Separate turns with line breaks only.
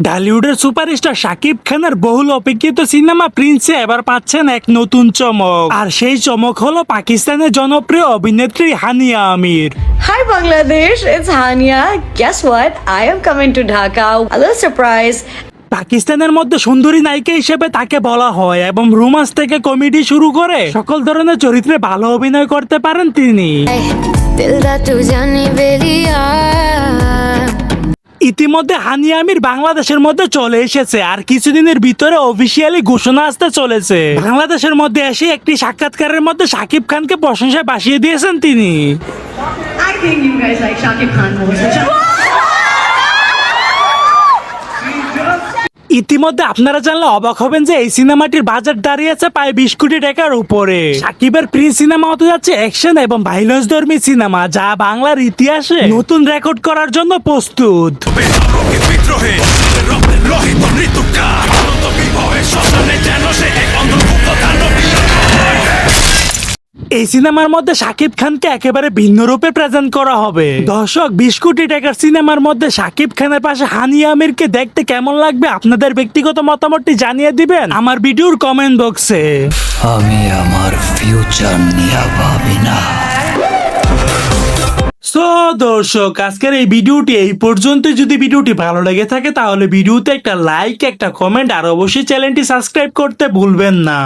ঢালিউডের superstar Shakib খানের বহুল অপেক্ষিত cinema প্রিন্সে এবার পাচ্ছেন এক নতুন চমক, আর সেই চমক হলো পাকিস্তানের জনপ্রিয় অভিনেত্রী হানিয়া আমির।
Hi Bangladesh, it's Hania. Guess what? I am coming to Dhaka. A little surprise.
পাকিস্তানের মধ্যে সুন্দরী নায়িকা হিসেবে তাকে বলা হয় এবং রোমান্স থেকে কমেডি শুরু করে সকল ধরনের চরিত্রে ভালো অভিনয় করতে পারেন তিনি। ইতিমধ্যে হানিয়া আমির বাংলাদেশের মধ্যে চলে এসেছে, আর কিছুদিনের ভিতরে অফিসিয়ালি ঘোষণা আসতে চলেছে। বাংলাদেশের মধ্যে এসে একটি সাক্ষাৎকারের মধ্যে শাকিব খানকে প্রশংসায় ভাসিয়ে দিয়েছেন তিনি।
I think you guys like Shakib Khan more.
ইতিমধ্যে আপনারা জানলে অবাক হবেন যে এই সিনেমাটির বাজেট দাঁড়িয়েছে প্রায় 20 কোটি টাকার উপরে। শাকিবের প্রিন্স সিনেমা হতে যাচ্ছে অ্যাকশন এবং ভাইলেন্স ধর্মী সিনেমা, যা বাংলার ইতিহাসে নতুন রেকর্ড করার জন্য প্রস্তুত। এই সিনেমার মধ্যে শাকিব খানকে একেবারে ভিন্ন রূপে প্রেজেন্ট করা হবে। দর্শক, 20 কোটি টাকার সিনেমার মধ্যে শাকিব খানের পাশে হানিয়া আমিরকে দেখতে কেমন লাগবে আপনাদের ব্যক্তিগত মতামতটি জানিয়ে দিবেন আমার ভিডিওর কমেন্ট বক্সে।
আমি আমার ফিউচার নিয়ে ভাবি না।
সো দর্শক, আজকের এই ভিডিওটি এই পর্যন্ত। যদি ভিডিওটি ভালো লেগে থাকে তাহলে ভিডিওতে একটা লাইক, একটা কমেন্ট আর অবশ্যই চ্যানেলটি সাবস্ক্রাইব করতে ভুলবেন না।